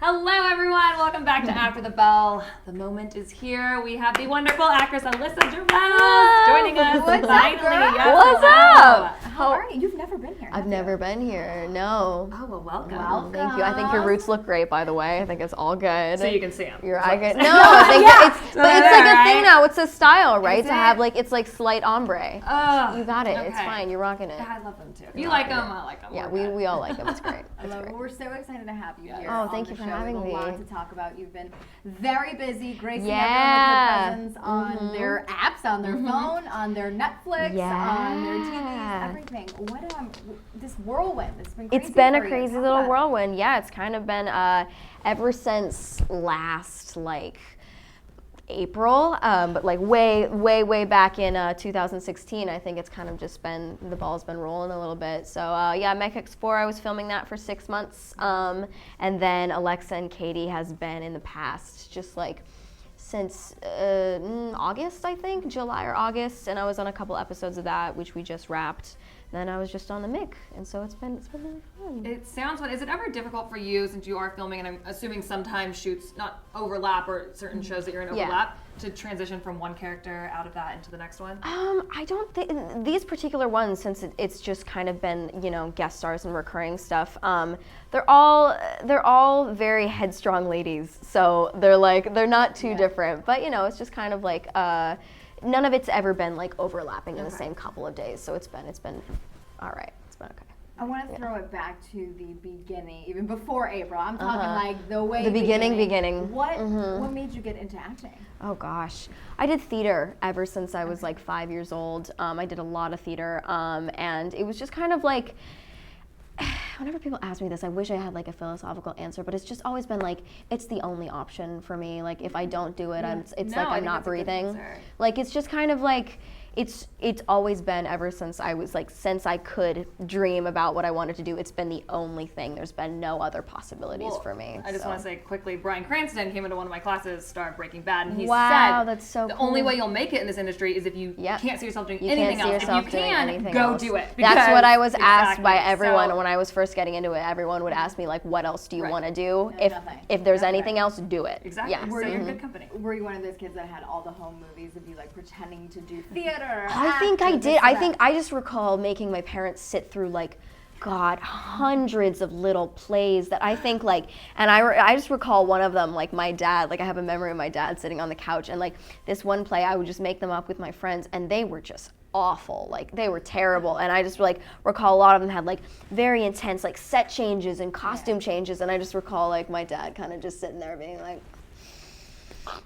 Hello everyone, welcome back to After the Bell. The moment is here. We have the wonderful actress Alyssa Jirrels joining us. What's finally. up, girl? Yes, What's hello. up? How are you? You've never been here. I've never been here, no. Oh, well, welcome. Thank you. I think your roots look great, by the way. I think it's all good. So you can see them. No, I think it's like a thing now. It's a style, right? Is to it? have like, it's like slight ombre. Oh, You got it. okay. It's fine. You're rocking it. I love them too. You like them, I like them. Yeah, We're good. we all like them. It's great. I love it. We're so excited to have you here. Oh, on thank the you for show. having We me. have a lot to talk about. You've been very busy, gracing Yeah. everyone with your presence on their apps, on their phone, on their Netflix, on their Yeah. TVs, everything. What this whirlwind? It's been crazy. It's been a for you. crazy Talk little about it. whirlwind. Yeah, it's kind of been ever since last April, but like way back in 2016. I think it's kind of just been, the ball's been rolling a little bit. So yeah, Mech X4, I was filming that for 6 months, and then Alexa and Katie has been in the past, just like since August, I think, July or August, and I was on a couple episodes of that, which we just wrapped. Then I was just on the Mick, and so it's been really fun. It sounds fun. Is it ever difficult for you, since you are filming, and I'm assuming sometimes shoots not overlap or certain shows that you're in Yeah. overlap, to transition from one character out of that into the next one? I don't think these particular ones, since it's just kind of been, you know, guest stars and recurring stuff. They're all very headstrong ladies, so they're not too different. But you know, it's just kind of like none of it's ever been like overlapping in the same couple of days. So it's been all right. It's been okay. I want to throw it back to the beginning, even before April. I'm talking like the way The beginning. What made you get into acting? Oh gosh, I did theater ever since I was like 5 years old. I did a lot of theater, and it was just kind of like, whenever people ask me this, I wish I had like a philosophical answer, but it's just always been like, it's the only option for me. Like if I don't do it, it's like I'm not breathing. Like it's just kind of like, it's always been, ever since I was like, since I could dream about what I wanted to do, it's been the only thing. There's been no other possibilities for me. I just want to say quickly, Bryan Cranston came into one of my classes, starred Breaking Bad, and he Wow, said that's so the cool. only way you'll make it in this industry is if you can't see yourself doing You anything can't see else. yourself If you doing can, anything go else. do it. That's what I was asked by Exactly. everyone So- when I was first getting into it. Everyone would ask me like, what else do you want to do? Nothing. If there's anything else, do it. Exactly. Yeah. So you're in good company. Were you one of those kids that had all the home movies of you like pretending to do theater? I think I did. I just recall making my parents sit through like, God, hundreds of little plays that I think like, and I just recall one of them, like my dad, like I have a memory of my dad sitting on the couch, and like this one play, I would just make them up with my friends, and they were just awful, like they were terrible. And I just like recall a lot of them had like very intense like set changes and costume changes, and I just recall like my dad kind of just sitting there being like,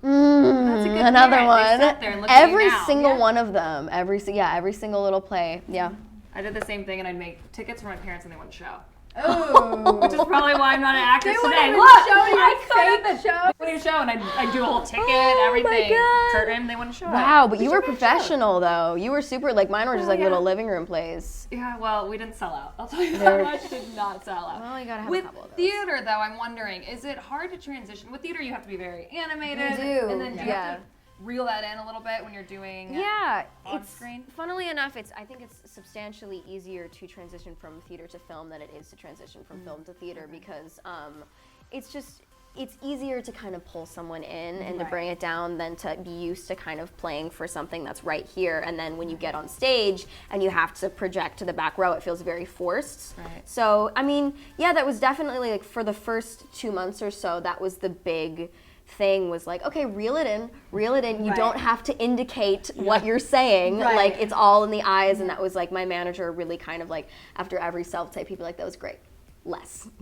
That's a good another parent. one. They sat there and looked at you Every now. single one of them, every single little play. Yeah. I did the same thing, and I'd make tickets for my parents, and they wouldn't show. Oh, Which is probably why I'm not an actress they today. wouldn't Look, show you I a could fake have show. been show, and I'd do a whole ticket, Oh my everything. God. Curtain, they wouldn't show it. Wow, but you your were best professional though. You were super, like mine were just like yeah. little living room plays. Yeah, well, we didn't sell out. I'll tell you They're- that much. Did not sell out. Well, you gotta have a With couple of those. theater, though, I'm wondering, is it hard to transition? With theater, you have to be very animated. You do, And then do you yeah. have to reel that in a little bit when you're doing Yeah, on it's screen? funnily enough, I think it's substantially easier to transition from theater to film than it is to transition from film to theater, because it's easier to kind of pull someone in and to bring it down than to be used to kind of playing for something that's right here, and then when you get on stage and you have to project to the back row, it feels very forced. Right. So I mean, yeah, that was definitely like for the first 2 months or so, that was the big thing, was like, okay, reel it in. You don't have to indicate what you're saying. Right. Like it's all in the eyes. And that was like my manager really kind of like, after every self-tape, he'd be like, that was great.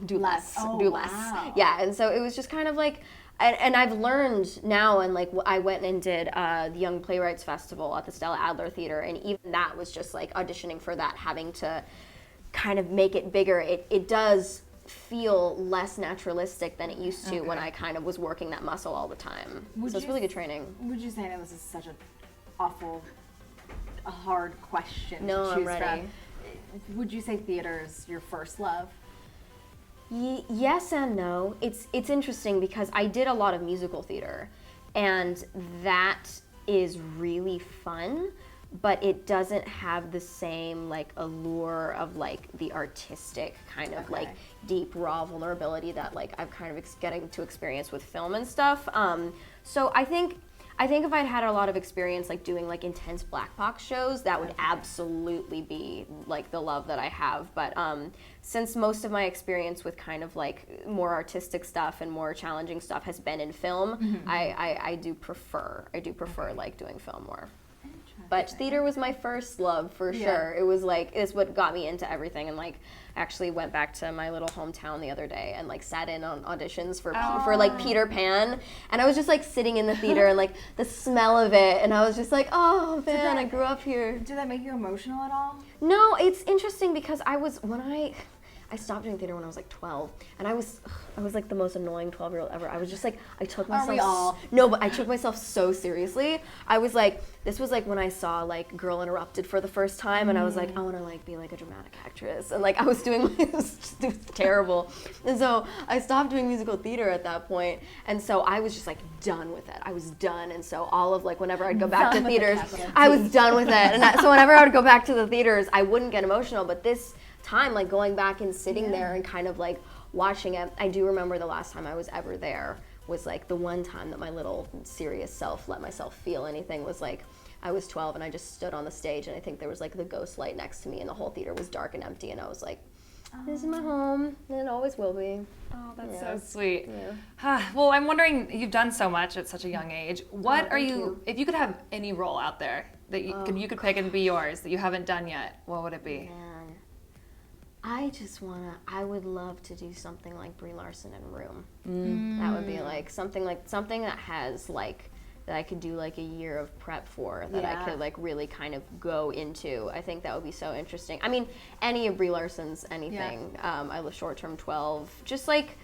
Do less. Oh, Do less. wow. Yeah, and so it was just kind of like, and I've learned now, and like I went and did the Young Playwrights Festival at the Stella Adler Theater, and even that was just like auditioning for that, having to kind of make it bigger. It does feel less naturalistic than it used to when I kind of was working that muscle all the time. So it's really good training. Would you say that was such a hard question No, to I'm choose ready. from? Would you say theater is your first love? Yes and no. It's interesting because I did a lot of musical theater, and that is really fun, but it doesn't have the same like allure of like the artistic kind of like deep raw vulnerability that like I've kind of getting to experience with film and stuff. So I think if I'd had a lot of experience like doing like intense black box shows, that would absolutely be like the love that I have. But since most of my experience with kind of like more artistic stuff and more challenging stuff has been in film, I do prefer like doing film more. But theater was my first love for sure. It was like, it's what got me into everything, and like actually went back to my little hometown the other day and like sat in on auditions for like Peter Pan, and I was just like sitting in the theater and like the smell of it, and I was just like, oh man, I grew up here. Did that make you emotional at all? No, it's interesting because I stopped doing theater when I was like 12, and I was like the most annoying 12-year-old ever. I was just like, I took myself. Are we all? No, but I took myself so seriously. I was like, this was like when I saw like Girl Interrupted for the first time, and I was like, I want to like be like a dramatic actress, and like I was doing it was terrible, and so I stopped doing musical theater at that point, and so I was just like done with it. I was done, and so all of like whenever I'd go back to theaters, I was done with it, and so whenever I would go back to the theaters, I wouldn't get emotional, but this time, like going back and sitting there and kind of like watching it, I do remember the last time I was ever there was like the one time that my little serious self let myself feel anything was like I was 12 and I just stood on the stage, and I think there was like the ghost light next to me, and the whole theater was dark and empty, and I was like, this is my home, and it always will be. Oh, that's so sweet. Well, I'm wondering, you've done so much at such a young age. What are you, if you could have any role out there that you could pick and be yours that you haven't done yet, what would it be? I would love to do something like Brie Larson in Room. That would be like something that has like, that I could do like a year of prep for, that I could like really kind of go into. I think that would be so interesting. I mean, any of Brie Larson's anything. I love Short Term 12. Just like,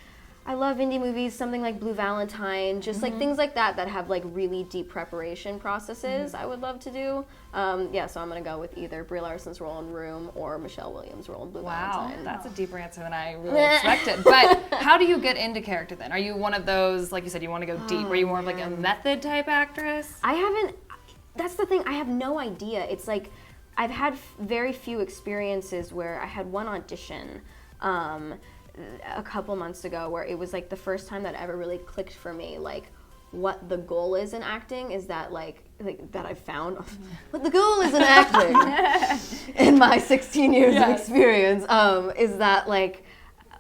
I love indie movies, something like Blue Valentine, just like things like that have like really deep preparation processes I would love to do. So I'm going to go with either Brie Larson's role in Room or Michelle Williams' role in Blue Valentine. Wow, that's a deeper answer than I really expected. But how do you get into character then? Are you one of those, like you said, you want to go deep? Are you more of like a method type actress? That's the thing, I have no idea. It's like, I've had very few experiences where I had one audition a couple months ago where it was like the first time that ever really clicked for me, like what the goal is in acting is that like that I've found what the goal is in acting in my 16 years of experience is that like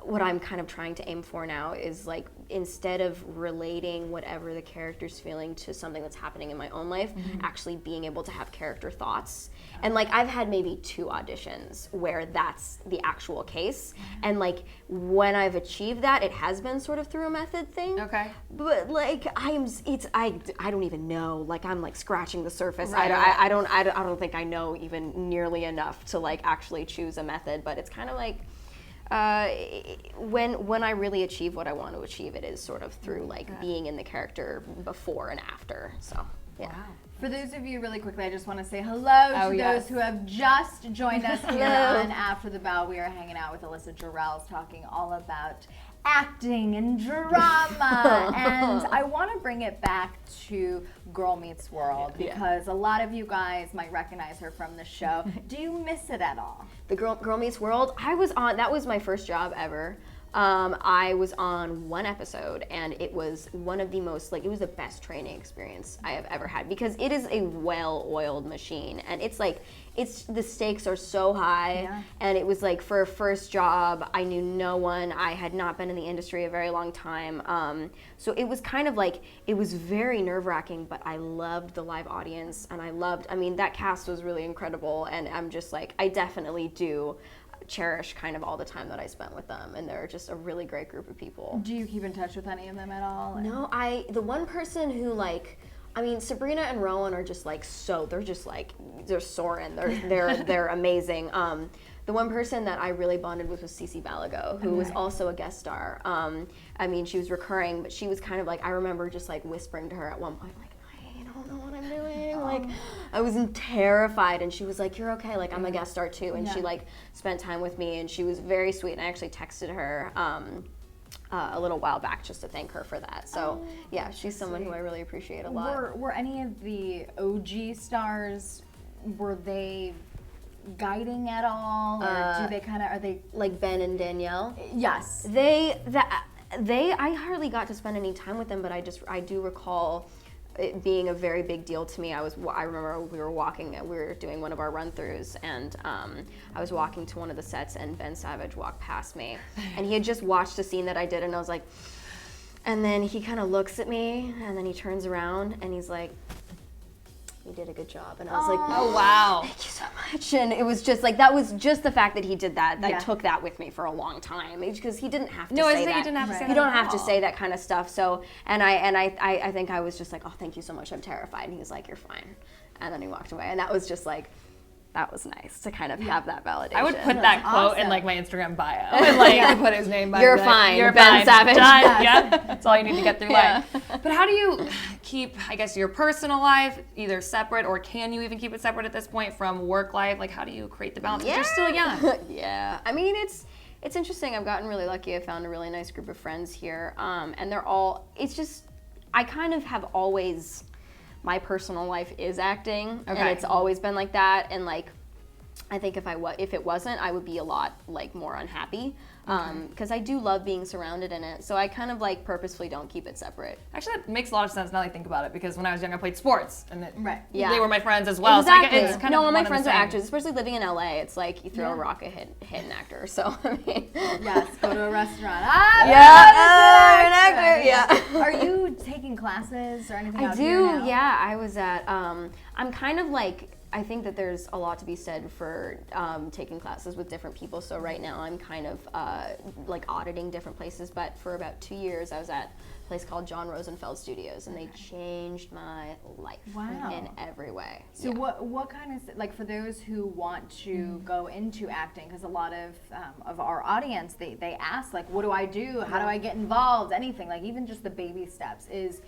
what I'm kind of trying to aim for now is like, instead of relating whatever the character's feeling to something that's happening in my own life, actually being able to have character thoughts. And like, I've had maybe 2 auditions where that's the actual case. And like, when I've achieved that, it has been sort of through a method thing. Okay. But like, I don't even know, like I'm like scratching the surface. I don't think I know even nearly enough to like actually choose a method, but it's kind of like, when I really achieve what I want to achieve, it is sort of through like being in the character before and after. So yeah. Wow. For those of you, really quickly, I just want to say hello to those who have just joined us here on After the Bell. We are hanging out with Alyssa Jirrels, talking all about acting and drama. And I want to bring it back to Girl Meets World, because a lot of you guys might recognize her from the show. Do you miss it at all? The Girl Meets World, that was my first job ever. I was on one episode, and it was one of the most, like, it was the best training experience I have ever had, because it is a well-oiled machine, and it's like, the stakes are so high, and it was like, for a first job, I knew no one, I had not been in the industry a very long time, so it was kind of like, it was very nerve-wracking, but I loved the live audience, and that cast was really incredible, and I'm just like, I definitely do cherish kind of all the time that I spent with them, and they're just a really great group of people. Do you keep in touch with any of them at all? No, the one person who like, Sabrina and Rowan are just like, they're soaring, they're amazing. The one person that I really bonded with was Cece Balago, who was also a guest star. She was recurring, but she was kind of like, I remember just like whispering to her at one point, like, I don't know what I'm doing. Like, I was terrified, and she was like, "You're okay. Like, I'm a guest star too." And she like spent time with me, and she was very sweet. And I actually texted her a little while back just to thank her for that. So she's someone who I really appreciate a lot. Were any of the OG stars were they guiding at all, or do they kind of, are they like Ben and Danielle? Yes. I hardly got to spend any time with them, but I do recall it being a very big deal to me. I remember we were doing one of our run-throughs, and I was walking to one of the sets, and Ben Savage walked past me, and he had just watched a scene that I did, and I was like, and then he kind of looks at me, and then he turns around, and he's like, "You did a good job." And I was like, "Oh wow, thank you so much." And it was just like, that was just the fact that he did that. I Yeah. took that with me for a long time, because he didn't have to No, say that. you didn't have to say that You don't at have to all. say that kind of stuff. So, and I think I was just like, "Oh, thank you so much. I'm terrified." And he was like, "You're fine." And then he walked away, and that was just like, that was nice to kind of have that validation. I would put that quote in awesome. like my Instagram bio, and like put his name by. You're like, fine, You're Ben fine. Savage. Done. Yeah, that's all you need to get through Yeah. life. But how do you keep, I guess, your personal life either separate, or can you even keep it separate at this point from work life? Like, how do you create the balance? Because you're still young. Yeah, I mean, it's interesting. I've gotten really lucky. I found a really nice group of friends here, and they're all. It's just, I kind of have always, my personal life is acting, and it's always been like that. And like, I think if it wasn't, I would be a lot like more unhappy, because I do love being surrounded in it. So I kind of like purposefully don't keep it separate. Actually, that makes a lot of sense now that I think about it, because when I was young, I played sports, and Yeah. they were my friends as well. Exactly. So it's kind no, of all my one and the friends are same. actors, especially living in LA. It's like you throw a rock, hit an actor. So I mean, Yes, go to a restaurant. an actor. Yeah. Are you taking classes or anything? I out here now? do. Yeah, I was at. I'm kind of like. I think that there's a lot to be said for taking classes with different people. So right now I'm kind of like auditing different places. But for about 2 years I was at a place called John Rosenfeld Studios, and they changed my life in every way. So what kind of, like, for those who want to go into acting, because a lot of our audience, they ask, like, what do I do? How do I get involved? Anything, like even just the baby steps is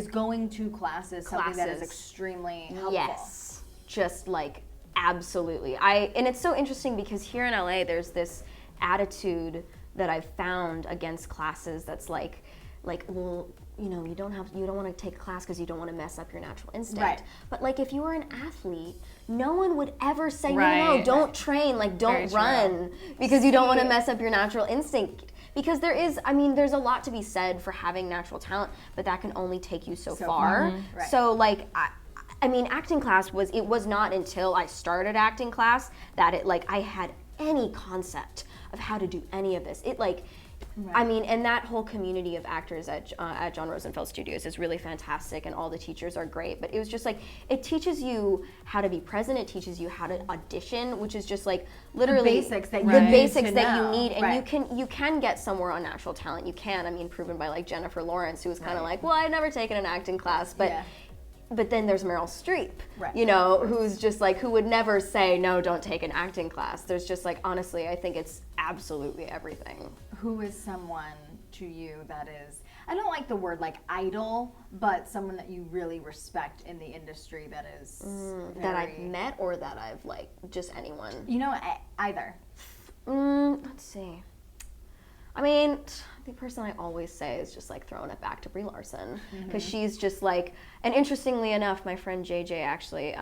going to classes something that is extremely helpful. Yes. Just like absolutely. And it's so interesting because here in LA there's this attitude that I've found against classes that's like, well, you know, you don't want to take a class because you don't want to mess up your natural instinct. Right. But like if you were an athlete, no one would ever say Right. no, don't train, like don't run because you don't want to mess up your natural instinct. Because there's a lot to be said for having natural talent, but that can only take you so far. Right. So like I mean, acting class was not until I started acting class that I had any concept of how to do any of this. I mean, and that whole community of actors at John Rosenfeld Studios is really fantastic, and all the teachers are great. But it was just like, it teaches you how to be present. It teaches you how to audition, which is just like literally the basics that you need. And you can get somewhere on natural talent. You can. I mean, proven by like Jennifer Lawrence, who was kind of like, well, I've never taken an acting class, but. Yeah. But then there's Meryl Streep, you know, who's just like, who would never say, no, don't take an acting class. There's just like, honestly, I think it's absolutely everything. Who is someone to you that is, I don't like the word like idol, but someone that you really respect in the industry that is that I've met, or that I've like, just anyone? You know, either. Let's see. I mean, the person I always say is just like throwing it back to Brie Larson, because she's just like, and interestingly enough, my friend JJ actually,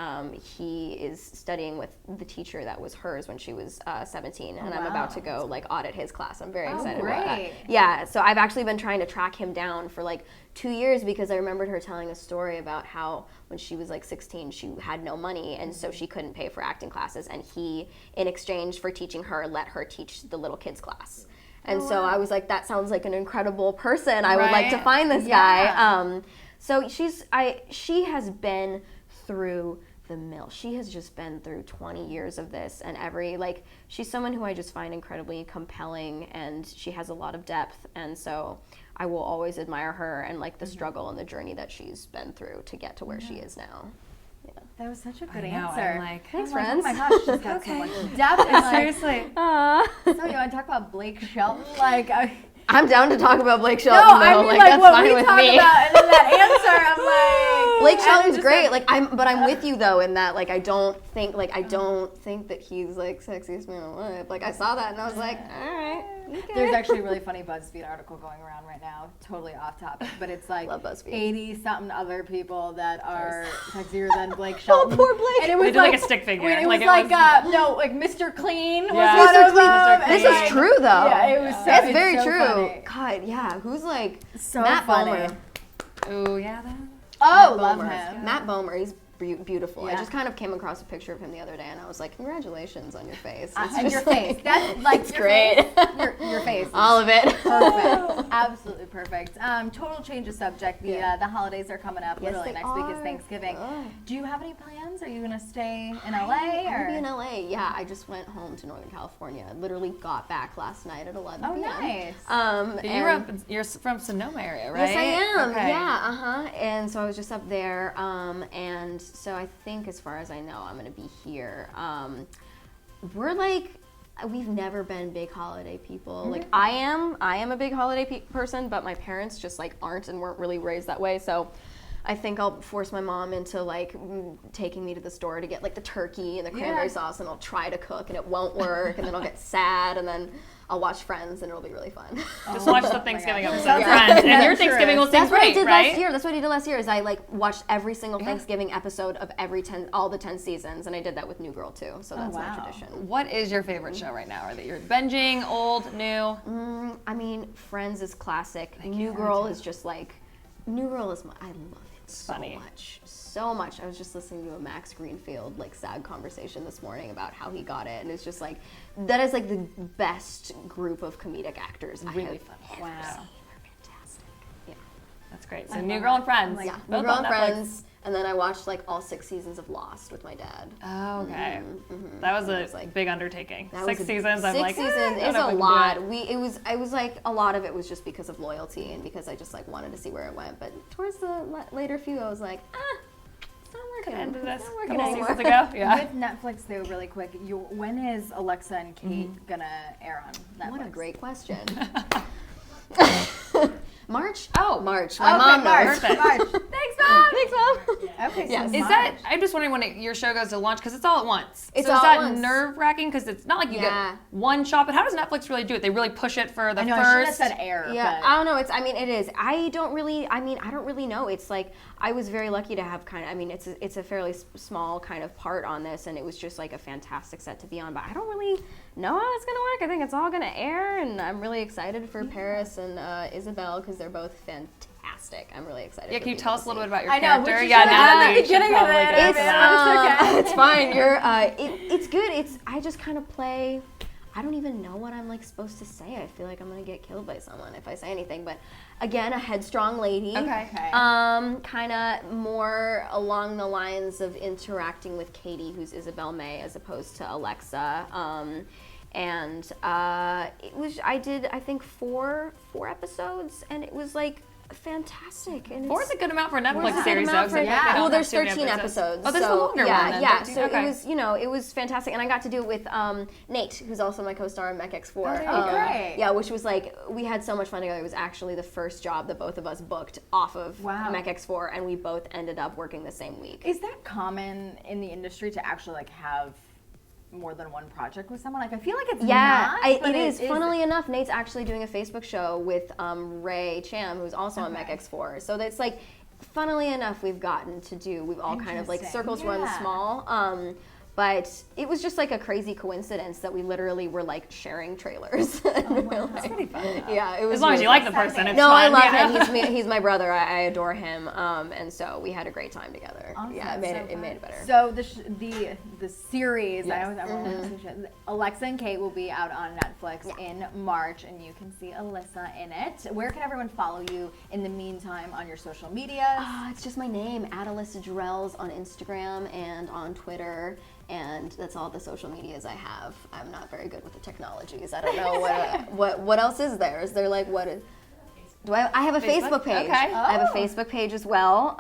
he is studying with the teacher that was hers when she was 17, and I'm about to go like audit his class. I'm very excited about that. Yeah, so I've actually been trying to track him down for like 2 years, because I remembered her telling a story about how when she was like 16, she had no money, and so she couldn't pay for acting classes, and he, in exchange for teaching her, let her teach the little kids class. And so I was like, that sounds like an incredible person. I would like to find this guy. So she has been through the mill. She has just been through 20 years of this, and she's someone who I just find incredibly compelling, and she has a lot of depth. And so I will always admire her and like the struggle and the journey that she's been through to get to where she is now. That was such a good I know, answer. I'm like, thanks, Oh friends. my gosh, she's got so much depth. And like, Seriously. so you want to talk about Blake Shelton? Like, I'm down to talk about Blake Shelton. no, I mean like like that's what fine we with talk me. about, and then that answer, I'm like, Blake Shelton's great. Like but I'm with you though in that like I don't think that he's like sexiest man alive. Like I saw that and I was like, all right. Okay. There's actually a really funny BuzzFeed article going around right now, totally off topic, but it's like 80-something other people that are sexier than Blake Shelton. Oh, poor Blake. And it was like a stick figure. It was like Mr. Clean was one of them. This is true though. Yeah, it was so, it's very so true. Funny. God, yeah. Who's like so Matt funny. Bomer? Oh yeah. Love him. Matt Bomer, he's beautiful. Yeah. I just kind of came across a picture of him the other day, and I was like, "Congratulations on your face." And your face. That's like it's great. Your face. All of it. Perfect. Absolutely perfect. Total change of subject. The holidays are coming up. Yes, Literally next week is Thanksgiving. Do you have any plans? Are you gonna stay in LA? I'll be in LA. Yeah, I just went home to Northern California. I literally got back last night at 11 p.m. Nice. You're from Sonoma area, right? Yes, I am. Okay. Yeah, And so I was just up there, and so I think, as far as I know, I'm gonna be here. We've never been big holiday people. Like I am a big holiday person, but my parents just like aren't and weren't really raised that way. So I think I'll force my mom into like taking me to the store to get like the turkey and the cranberry sauce, and I'll try to cook and it won't work, and then I'll get sad, and then I'll watch Friends and it'll be really fun. Just watch the Thanksgiving episode of Friends, and your Thanksgiving will seem That's what I great, did right? last year. That's what I did last year. Is I like watched every single Thanksgiving episode of all the 10 seasons, and I did that with New Girl too. So that's my tradition. What is your favorite show right now? Or that you're binging, old, new? I mean, Friends is classic. New Girl is just like, I love it so much. I was just listening to a Max Greenfield like sad conversation this morning about how he got it, and it's just like that is like the best group of comedic actors I have ever seen. They're fantastic. Yeah, that's great. So New Girl and Friends. Yeah, New Girl and Friends. And then I watched like all 6 seasons of Lost with my dad. Oh, okay. That was a big undertaking. 6 seasons. I'm like, 6 seasons is a lot. I was like, a lot of it was just because of loyalty and because I just like wanted to see where it went. But towards the later few, I was like, it's not working. Ended this It's a not working couple anymore. seasons ago. Yeah. With Netflix, though, really quick, when is Alexa and Kate gonna air on Netflix? What a great question. March? Oh, March. My mom knows. March. Thanks, Mom. Thanks, Mom. Okay, so Yes. Is that? I'm just wondering when your show goes to launch because it's all at once. It's so all is at that once. nerve-wracking? Because it's not like you get one shot. But how does Netflix really do it? They really push it for the I know, first. I should have said air. Yeah, but I don't know. It is. I don't really know. It's like I was very lucky to have it's a fairly small kind of part on this, and it was just like a fantastic set to be on. But I don't really know how it's gonna work. I think it's all gonna air, and I'm really excited for Paris and Isabel because they're both fantastic. I'm really excited. Yeah, for can you people tell to us a little see. bit about your I know, character? but you Yeah, should now have that at we the should beginning of probably it. get into that. It's fine. It's good. I just kind of play. I don't even know what I'm like supposed to say. I feel like I'm gonna get killed by someone if I say anything. But again, a headstrong lady. Okay. Kind of more along the lines of interacting with Katie, who's Isabel May, as opposed to Alexa. I did I think four episodes, and it was like fantastic. And 4 is a good amount for a Netflix good series, amount though. for- 'cause I think they don't Well, there's have too many 13 episodes. Oh, there's so, a longer yeah, one then. Yeah, 13? so Okay. it was fantastic, and I got to do it with Nate, who's also my co-star in Mech X4. Oh, there you go. Great. Yeah, which was like we had so much fun together. It was actually the first job that both of us booked off of Mech X4, and we both ended up working the same week. Is that common in the industry to actually like have more than one project with someone? Like, I feel like it's not. It is. Funnily enough, Nate's actually doing a Facebook show with Ray Cham, who's also on Mech X4. So that's like, funnily enough, we've all kind of like circles run small. But it was just like a crazy coincidence that we literally were like sharing trailers. That's pretty fun. Yeah, it was. As long as you like the person, it's no, fun. I love him. He's my brother. I adore him. And so we had a great time together. Awesome. Yeah, it made it better. So the series, Alexa and Kate will be out on Netflix in March, and you can see Alyssa in it. Where can everyone follow you in the meantime on your social medias? It's just my name, Alyssa Jirrels on Instagram and on Twitter. And that's all the social medias I have. I'm not very good with the technologies. I don't know what else is there. Is there like I have a Facebook page. Okay. I have a Facebook page as well.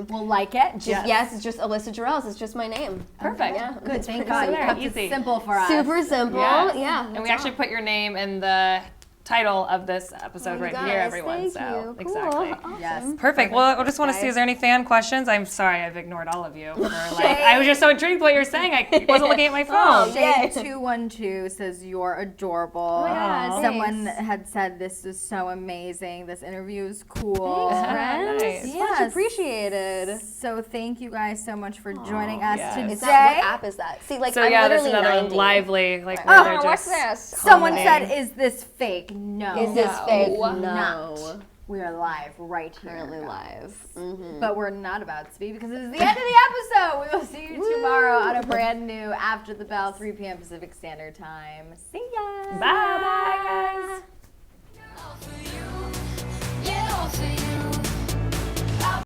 We'll like it. Yes, it's just Alyssa Jirrels. It's just my name. Perfect. Yeah, Good. Thank God. You kept it simple for us. Super simple. Yes. Yeah. And we actually put your name in the title of this episode right here, everyone. Thank you. Exactly. Cool. Yes. Perfect. Well, I just want to see, is there any fan questions? I'm sorry, I've ignored all of you. I was just so intrigued by what you're saying. I wasn't looking at my phone. Shay212 says you're adorable. Oh my God, Someone thanks. had said this is so amazing. This interview is cool. Thanks, friends. Nice. Much appreciated. So thank you guys so much for joining us yes. today. Is that, what app is that? See, like, So I'm yeah, this is literally another 90. lively, like where they're what's just this? Someone commenting. said, "Is this fake?" No. Is this fake? Not. No. We are live right here. Currently live. Mm-hmm. But we're not about to be because it is the end of the episode. We will see you tomorrow on a brand new After the Bell, 3 p.m. Pacific Standard Time. See ya. Bye, guys.